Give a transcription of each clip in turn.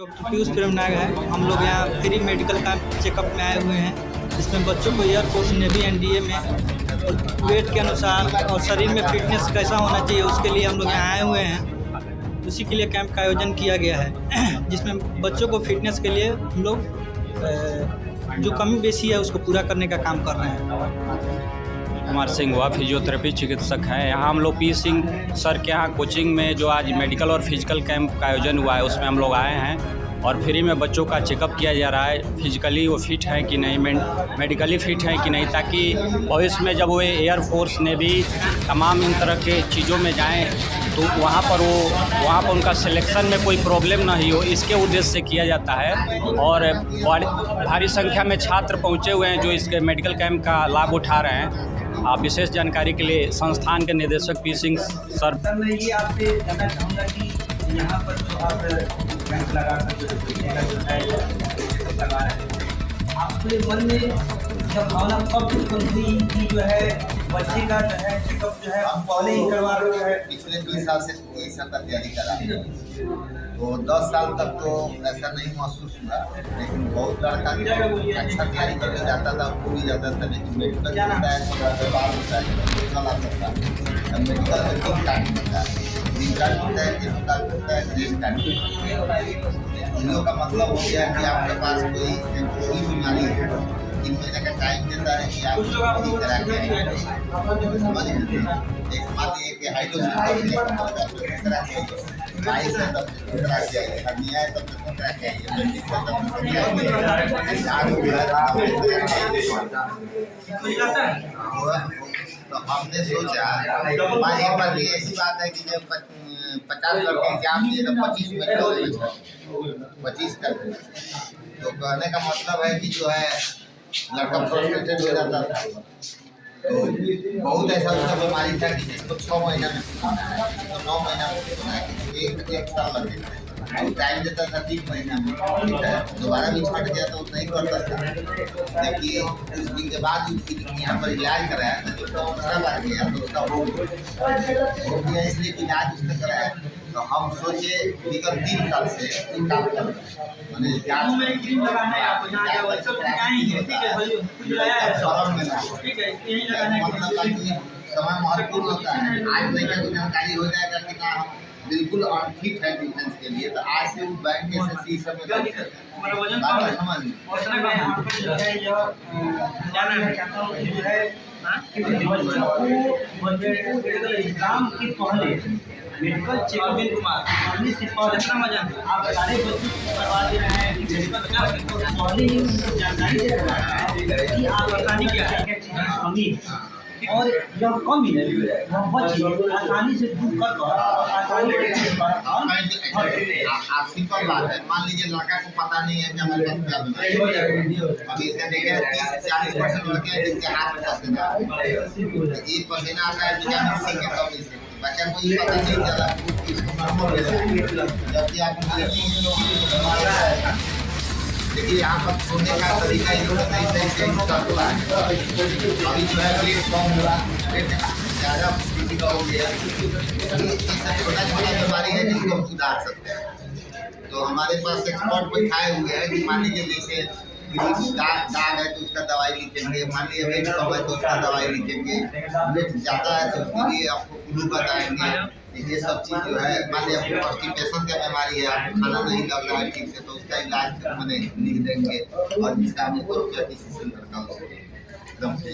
Doctor Piyush प्रेम नाग है। हम लोग यहाँ फ्री मेडिकल का चेकअप में आए हुए हैं, जिसमें बच्चों को एयरफोर्स, नेवी, एनडीए में और वेट के अनुसार और शरीर में फिटनेस कैसा होना चाहिए उसके लिए हम लोग यहाँ आए हुए हैं। उसी के लिए कैंप का आयोजन किया गया है, जिसमें बच्चों को फिटनेस के लिए हम लोग जो कमी बेसी है उसको पूरा करने का काम कर रहे हैं। कुमार सिंह हुआ, फिजियोथेरेपी चिकित्सक हैं। यहाँ हम लोग पी सिंह सर के यहाँ कोचिंग में जो आज मेडिकल और फिजिकल कैंप का आयोजन हुआ है उसमें हम लोग आए हैं और फ्री में बच्चों का चेकअप किया जा रहा है। फिजिकली वो फिट हैं कि नहीं, मेडिकली फिट हैं कि नहीं, ताकि भविष्य में जब वो एयरफोर्स, नेवी, तमाम इन तरह के चीज़ों में जाएँ तो वहाँ पर उनका सिलेक्शन में कोई प्रॉब्लम नहीं हो, इसके उद्देश्य से किया जाता है। और भारी संख्या में छात्र पहुँचे हुए हैं जो इसके मेडिकल कैंप का लाभ उठा रहे हैं। आप विशेष जानकारी के लिए संस्थान के निदेशक पी सिंह सर। मैं ये आपसे जानना चाहूँगा कि यहाँ पर जो आप कैंप लगा लगा रहे हैं, आपके मन में जब भावना कब उत्पन्न हुई कि जो है बच्चे का जो है चेकअप जो है पहले ही करवा रहे हैं? पिछले 2 साल से इस सब का तैयारी करा तो 10 साल तक तो ऐसा नहीं महसूस हुआ, लेकिन बहुत लड़का अच्छा तैयारी करके जाता था, पूरी जाता था, लेकिन मेडिकल होता है थोड़ा व्यवहार होता है, चला सकता है। मेडिकल में ठीक टाइम होता है, दिन का होता है, दिन का होता है, ग्रेड टाइम। तीनों का मतलब हो गया कि आपके पास कोई बीमारी है, 3 महीने का टाइम देता है कि आप ठीक करा के समझ लीजिए। एक बात ये कि हाइड्रोसिस बाईस है तब करा के आइए, हर्निया है तब करा के आइए, पेंडिक्स है तब तो हमने सोचा एक बार भी ऐसी बात है कि जब 50 करके एग्जाम दिए तो 25 में 25 करके, तो कहने का मतलब है कि जो है लड़का फ्रस्ट्रेटेड हो जाता था। तो बहुत ऐसा उसका बीमारी था कि जिसको 6 महीना में, तो 9 महीना में, एक साल लग गया। टाइम देता था 3 महीना में, ठीक है, दोबारा भी छट गया तो नहीं करता था। देखिए उस दिन के बाद यहाँ पर इलाज कराया तो उसका दूसरा बार गया तो उसका हो गया, इसलिए इलाज उसने कराया। तो हम सोचे विगत 3 साल से काम कर मैंने समय महत्वपूर्ण होता है। आज नहीं क्या जानकारी हो जाएगा कि ना हम बिल्कुल अनफिट है डिफेंस के लिए, तो आज से बैंक एसएससी सब में समझ एग्जाम के पहले मेडिकल चेकअप करने से पहले आप सारे बच्चों को करवा दे रहे हैं, पहले ही जानकारी दे रहे हैं कि आप आसानी क्या कमी और जब कमी है वह बच्चे आसानी से दूर कर आसानी सिंपल बात है। मान लीजिए लड़का को पता नहीं है कि हमारे पास क्या बीमारी है, अभी इसे देखें 30-40% लड़के हैं जिनके हाथ में पसीना ये पसीना आता है विटामिन सी के कमी से, बच्चा को ये पता नहीं चला जबकि आप देखिए यहाँ पर सोने का तरीका नहीं सही हुआ है। अभी जो है रेट कम हुआ, रेट ज़्यादा स्थिति का हो गया, ये सब छोटा छोटा बीमारी है जिसको हम सुधार सकते हैं। तो हमारे पास एक्सपर्ट बैठाए हुए हैं कि मान लीजिए जैसे दाग है तो उसका दवाई लिखेंगे, मान लीजिए वेट कम है तो उसका दवाई लिखेंगे, वेट ज़्यादा है तो उसके लिए आपको ग्लू बताएंगे। ये सब चीज़ जो है, मान लीजिए आपको कॉन्स्टिपेशन का बीमारी है, आपको खाना नहीं लग रहा है ठीक से, तो उसका इलाज मैंने लिख देंगे और जिसका हमें तो क्या डिसीजन करना हो एकदम सही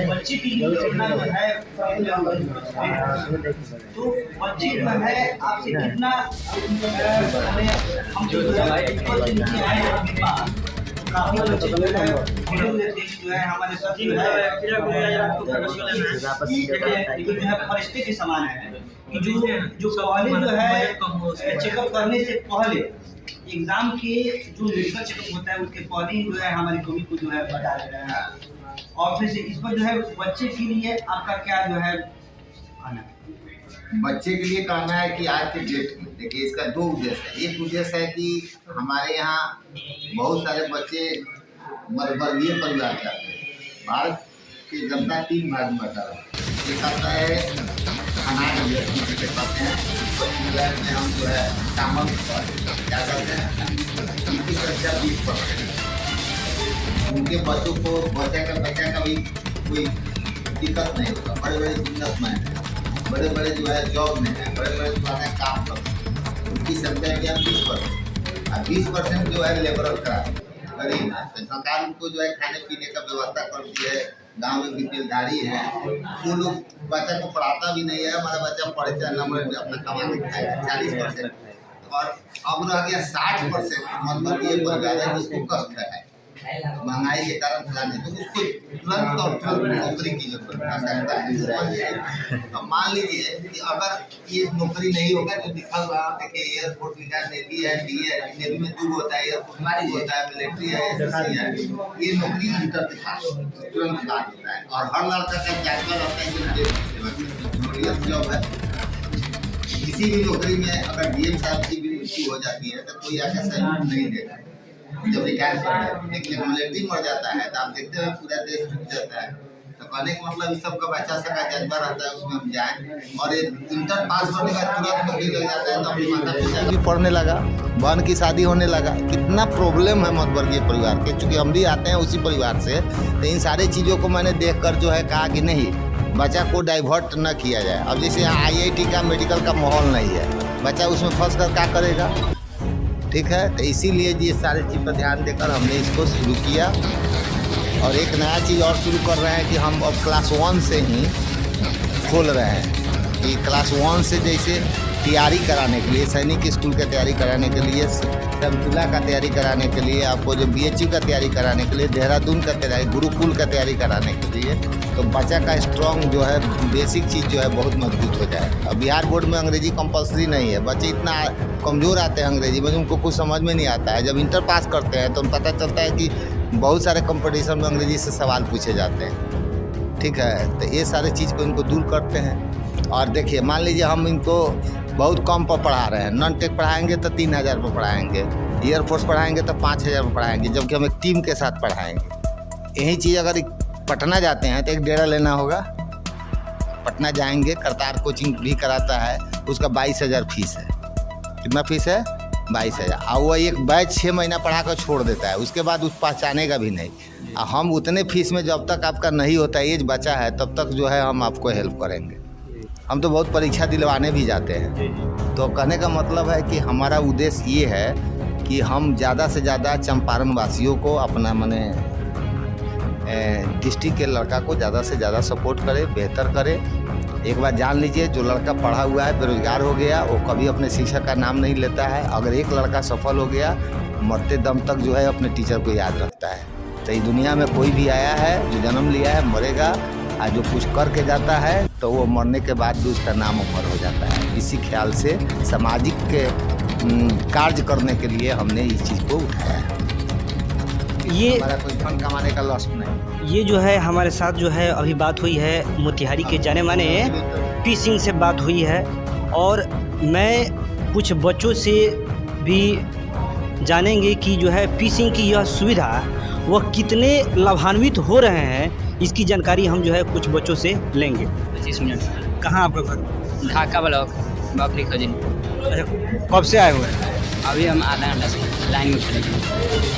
बच्चे की योजना जो है तो बच्चे जो है आपसे कितना हम जो है हमारे सचिव है फरिश्ते के समान है कि जो पहले जो है चेकअप करने से पहले एग्जाम के जो मेडिकल चेकअप होता है उसके पहले जो है हमारी कमी को जो है बता दे रहे हैं। और फिर से इस पर जो है बच्चे के लिए आपका क्या जो है बच्चे के लिए कहना है कि आज के डेट में देखिए इसका दो उद्देश्य है। एक उद्देश्य है कि हमारे यहाँ बहुत सारे बच्चे मध्यवर्गीय परिवार के आते हैं। भारत की जनता 3 भाग में बटा है। एक आता है अनाज जिसे कहते हैं, में हम जो है सामन क्या करते हैं, उनकी संख्या 20%। उनके बच्चों को बच्चा का भी कोई दिक्कत नहीं होता। बड़े बड़े बिजनेसमैन हैं, बड़े बड़े जो है जॉब में हैं, बड़े बड़े जो है काम करते हैं, उनकी संख्या क्या 20%। और 20% जो है लेबरल क्लास गरीब है। तो सरकार उनको जो है खाने पीने का व्यवस्था करती है। गांव में बीपीएलधारी है, वो लोग बच्चा को पढ़ाता भी नहीं है। हमारा बच्चा पढ़े चाहे नंबर अपना कमा के खाएगा 40%। और अब रह गया 60% मतलब ये परिवार है जिसको कष्ट है महंगाई के कारण फैलाने, तो उसको तुरंत और तुरंत नौकरी की जरूरत है। तो मान लीजिए कि अगर ये नौकरी नहीं होगा तो दिखा हुआ देखिए एयरफोर्स लिखा है, नेवी है, डी है, नेवी में 2 होता है, एयरफोर्स में 2 होता है, मिलिट्री है, एसएससी है। ये नौकरी इंटर के साथ तुरंत बात होता है। और हर लड़का का जानवर रहता है कि देश की सेवा जॉब है। किसी भी नौकरी में अगर डीएम साहब की भी मृत्यु हो जाती है तो कोई आगे सैल्यूट नहीं देगा। जब रिटायर करता है लेकिन मिलिट्री मर जाता है तो आप देखते हैं पूरा देश झुक जाता है। तो कहने का मतलब इस सब का बच्चा सा का जज्बा रहता है, उसमें हम जाएं। और ये इंटर पास करने का तुरंत नौकरी लग जाता है तो अपनी माता पिता भी पढ़ने लगा, बहन की शादी होने लगा। कितना प्रॉब्लम है मध्यवर्गीय परिवार के, चूँकि हम भी आते हैं उसी परिवार से। तो इन सारी चीज़ों को मैंने देख कर जो है कहा कि नहीं, बच्चा को डाइवर्ट न किया जाए। अब जैसे यहाँ IIT का मेडिकल का माहौल नहीं है, बच्चा उसमें फंस कर क्या करेगा, ठीक है। तो इसीलिए ये सारे चीज़ पर ध्यान देकर हमने इसको शुरू किया। और एक नया चीज़ और शुरू कर रहे हैं कि हम अब क्लास 1 से ही खोल रहे हैं कि क्लास 1 से जैसे तैयारी कराने के लिए, सैनिक स्कूल की तैयारी कराने के लिए, समतुला का तैयारी कराने के लिए, आपको जो BHU का तैयारी कराने के लिए, देहरादून का तैयारी, गुरुकुल का तैयारी कराने के लिए, तो बच्चा का स्ट्रॉन्ग जो है बेसिक चीज़ जो है बहुत मजबूत हो जाए। अब बिहार बोर्ड में अंग्रेजी कंपलसरी नहीं है। बच्चे इतना कमज़ोर आते हैं अंग्रेजी में, उनको कुछ समझ में नहीं आता है। जब इंटर पास करते हैं तो पता चलता है कि बहुत सारे कंपटीशन में अंग्रेजी से सवाल पूछे जाते हैं, ठीक है। तो ये सारे चीज़ को इनको दूर करते हैं। और देखिए मान लीजिए हम इनको बहुत कम पर पढ़ा रहे हैं, नॉन टेक पढ़ाएंगे तो 3000 पर पढ़ाएंगे, एयरफोर्स पढ़ाएंगे तो 5000 पर पढ़ाएंगे, जबकि हम एक टीम के साथ पढ़ाएंगे। यही चीज़ अगर पटना जाते हैं तो एक डेरा लेना होगा। पटना जाएंगे, करतार कोचिंग भी कराता है, उसका 22,000 फीस है। कितना फीस है? 22,000। और वो एक बैच 6 महीना पढ़ा कर छोड़ देता है, उसके बाद उस पहचानेगा भी नहीं। हम उतने फीस में जब तक आपका नहीं होता एज बचा है तब तक जो है हम आपको हेल्प करेंगे। हम तो बहुत परीक्षा दिलवाने भी जाते हैं। तो कहने का मतलब है कि हमारा उद्देश्य ये है कि हम ज़्यादा से ज़्यादा चंपारण वासियों को अपना माने डिस्ट्रिक्ट के लड़का को ज़्यादा से ज़्यादा सपोर्ट करें, बेहतर करें। एक बार जान लीजिए, जो लड़का पढ़ा हुआ है बेरोजगार हो गया वो कभी अपने शिक्षक का नाम नहीं लेता है। अगर एक लड़का सफल हो गया, मरते दम तक जो है अपने टीचर को याद रखता है। तो इस दुनिया में कोई भी आया है जो जन्म लिया है मरेगा, और जो कुछ करके जाता है तो वो मरने के बाद भी उसका नाम अमर हो जाता है। इसी ख्याल से सामाजिक के कार्य करने के लिए हमने इस चीज़ को उठाया है। ये हमारा कोई धन कमाने का लॉस नहीं। ये जो है हमारे साथ जो है अभी बात हुई है मोतिहारी के जाने माने पी सिंह से बात हुई है। और मैं कुछ बच्चों से भी जानेंगे कि जो है पी सिंह की यह सुविधा वह कितने लाभान्वित हो रहे हैं, इसकी जानकारी हम जो है कुछ बच्चों से लेंगे। 25 मिनट। कहाँ आपका घर? ढाका ब्लॉक बापरी खजिन। अच्छा, कब से आए हुए हैं? अभी हम आधा घंटा से लाइन में खड़े हैं।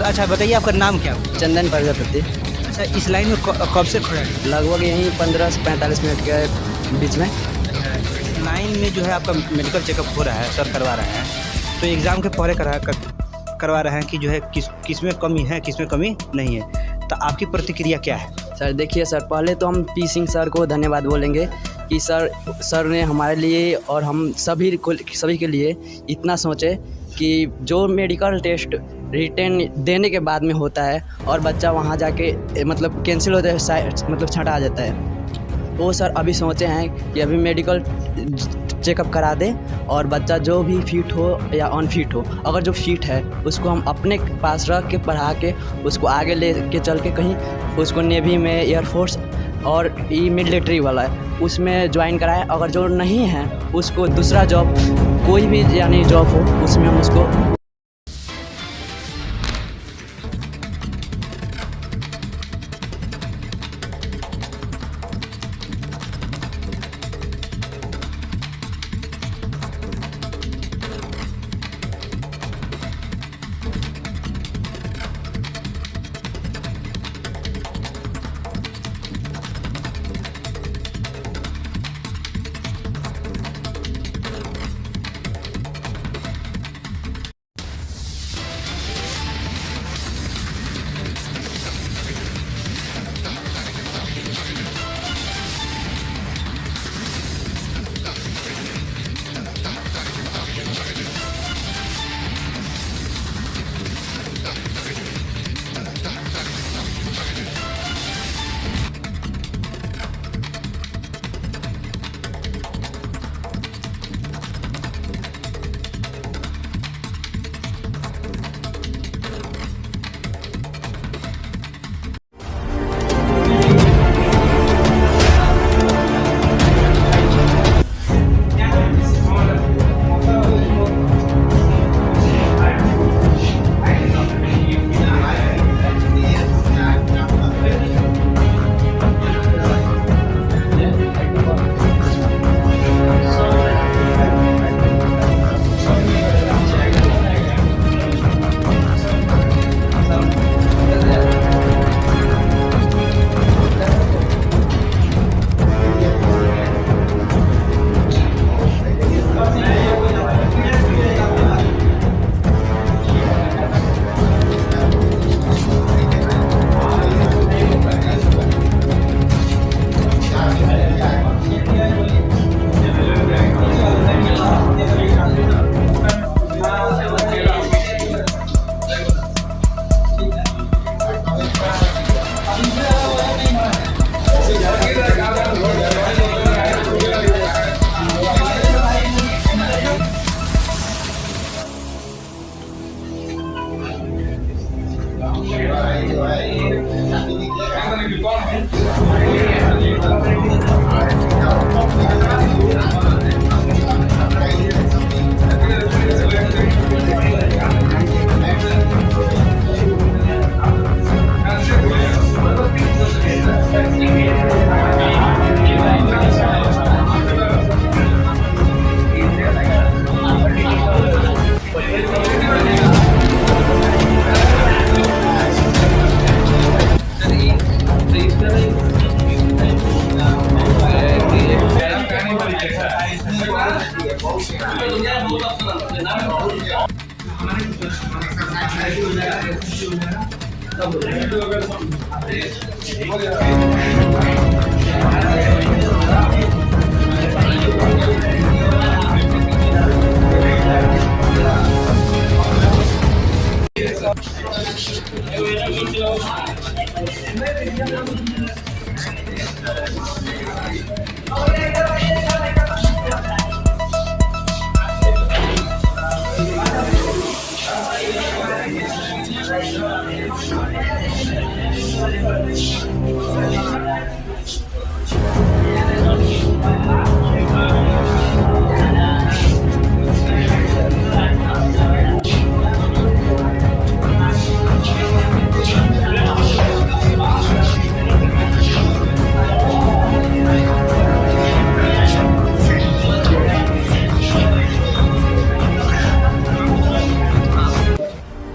अच्छा बताइए, आपका नाम क्या है? चंदन प्रजापति। अच्छा, इस लाइन में कब से खड़े हैं? लगभग यहीं 15 से 45 मिनट के बीच में। लाइन में जो है आपका मेडिकल चेकअप हो रहा है, सर करवा रहे हैं, तो एग्ज़ाम के पहले करवा रहे हैं कि जो है किस में कमी है, किस में कमी नहीं है। तो आपकी प्रतिक्रिया क्या है? सर देखिए सर, पहले तो हम पी सिंह सर को धन्यवाद बोलेंगे कि सर ने हमारे लिए और हम सभी के लिए इतना सोचे कि जो मेडिकल टेस्ट रिटर्न देने के बाद में होता है और बच्चा वहाँ जाके मतलब कैंसिल होता है, मतलब छँटा आ जाता है, वो सर अभी सोचे हैं कि अभी मेडिकल चेकअप करा दें और बच्चा जो भी फिट हो या अनफिट हो, अगर जो फिट है उसको हम अपने पास रख के पढ़ा के उसको आगे ले के चल के कहीं उसको नेवी में, एयरफोर्स और ये मिलिट्री वाला है उसमें ज्वाइन कराए। अगर जो नहीं है उसको दूसरा जॉब कोई भी यानी जॉब हो उसमें हम उसको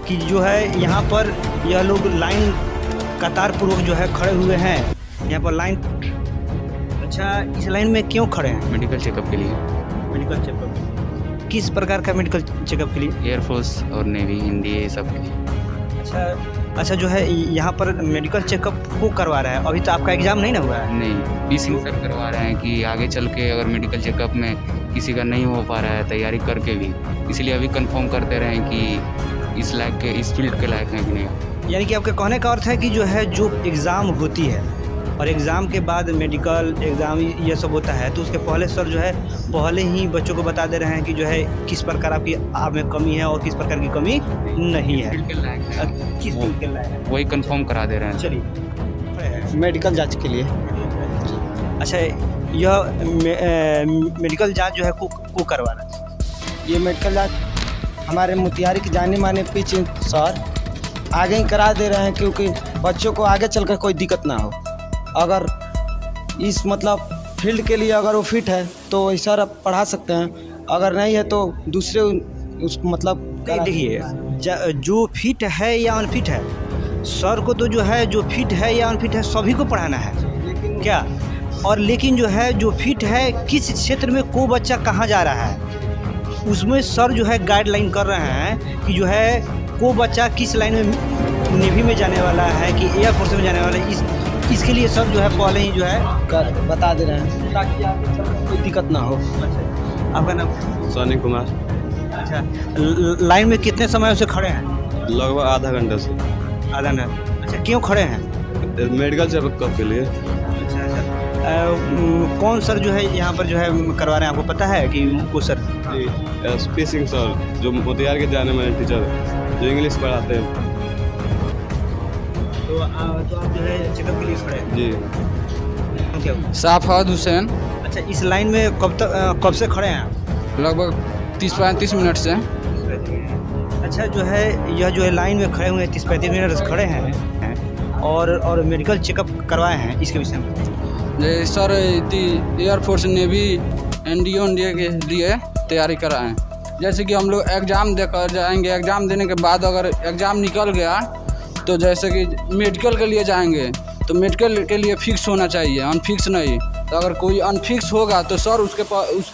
कि जो है यहाँ पर यह लोग लाइन कतार पूर्वक जो है खड़े हुए हैं यहाँ पर लाइन। अच्छा, इस लाइन में क्यों खड़े हैं? मेडिकल चेकअप के लिए। मेडिकल चेकअप किस प्रकार का मेडिकल चेकअप के लिए? एयरफोर्स और नेवी, एनडीए सब के लिए। अच्छा जो है यहाँ पर मेडिकल चेकअप को करवा रहा है। अभी तो आपका एग्ज़ाम नहीं ना हुआ है? नहीं, पी सिंह सर करवा रहे हैं कि आगे चल के अगर मेडिकल चेकअप में किसी का नहीं हो पा रहा है तैयारी करके भी, इसलिए अभी कंफर्म करते रहे कि इस लायक के, इस फील्ड के लायक हैं कि नहीं। यानी कि आपके कहने का अर्थ है कि जो है जो एग्ज़ाम होती है और एग्ज़ाम के बाद मेडिकल एग्ज़ाम ये सब होता है, तो उसके पहले सर जो है पहले ही बच्चों को बता दे रहे हैं कि जो है किस प्रकार आपकी आप में कमी है और किस प्रकार की कमी नहीं है। फील्ड के लायक है, किस फील्ड के लायक है वही कंफर्म करा दे रहे हैं। चलिए, मेडिकल जांच के लिए अच्छा, यह मेडिकल जांच जो है को करवा रहा है? ये मेडिकल जांच हमारे मोतिहारी के जाने माने पी सिंह सर आगे ही करा दे रहे हैं, क्योंकि बच्चों को आगे चलकर कोई दिक्कत ना हो। अगर इस मतलब फील्ड के लिए अगर वो फिट है तो वही सर अब पढ़ा सकते हैं, अगर नहीं है तो दूसरे उस मतलब देखिए, जो फिट है या अनफिट है, सर को तो जो है जो फिट है या अनफिट है सभी को पढ़ाना है, लेकिन क्या और लेकिन जो है जो फिट है किस क्षेत्र में को बच्चा कहाँ जा रहा है उसमें सर जो है गाइडलाइन कर रहे हैं कि जो है को बच्चा किस लाइन में नेवी में जाने वाला है कि एयरफोर्स में जाने वाला है। इसके लिए सर जो है पहले ही जो है बता दे रहे हैं ताकि आगे चलकर कोई दिक्कत ना हो। आपका नाम? सोनी कुमार। अच्छा, लाइन में कितने समय से खड़े हैं? लगभग आधा घंटा से। आधा घंटा। अच्छा, क्यों खड़े हैं? मेडिकल चेकअप के लिए। अच्छा अच्छा, कौन सर जो है यहाँ पर जो है करवा रहे हैं, आपको पता है कि वो सर? जी, पी सिंह सर, जो मोतिहार के जाने माने टीचर जो इंग्लिश पढ़ाते हैं। तो आप जो है चेकअप के लिए खड़े हैं? जी। क्या? साफाद हुसैन। अच्छा, इस लाइन में कब से खड़े हैं आप? लगभग 30-35 मिनट से। अच्छा, जो है यह जो है लाइन में खड़े हुए 30-35 मिनट से खड़े हैं और मेडिकल चेकअप करवाए हैं, इसके विषय में? जी सर, एयरफोर्स नेवी एनडीए के लिए तैयारी कराएं। जैसे कि हम लोग एग्ज़ाम देकर जाएंगे, एग्ज़ाम देने के बाद अगर एग्ज़ाम निकल गया तो जैसे कि मेडिकल के लिए जाएंगे तो मेडिकल के लिए फिक्स होना चाहिए, अनफिक्स नहीं। तो अगर कोई अनफिक्स होगा तो सर उसके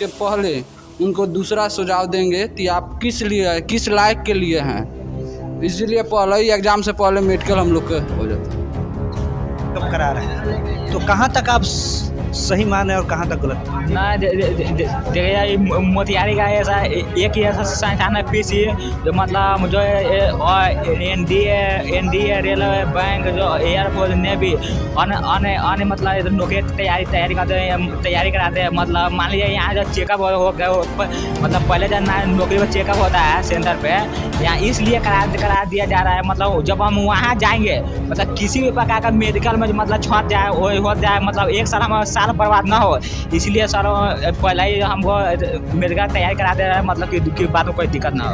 पहले उनको दूसरा सुझाव देंगे कि आप किस लायक के लिए हैं। इसीलिए पहले ही एग्ज़ाम से पहले मेडिकल हम लोग के हो जाता है। कब करा रहे हैं तो कहाँ तक आप सही मान रहे हैं और कहाँ तक गलत? ना देखिए, मोतिहारी का ऐसा एक ही ऐसा संस्थान है पीसी जो मतलब जो एनडीए रेलवे बैंक जो एयरफोर्स नेवी अन्य मतलब नौकरी तैयारी कराते हैं। मतलब मान लीजिए यहाँ जो चेकअप हो गया मतलब पहले जो नौकरी में चेकअप होता है सेंटर पे, यहाँ इसलिए करा दिया जा रहा है। मतलब जब हम वहाँ जाएंगे मतलब किसी भी प्रकार का मेडिकल में मतलब छूट जाए हो जाए, मतलब एक साल हमारा साल बर्बाद ना हो, इसलिए सर पहले ही हमको मेडिकल तैयारी करा दे रहा है, मतलब कि बाद में कोई दिक्कत ना हो।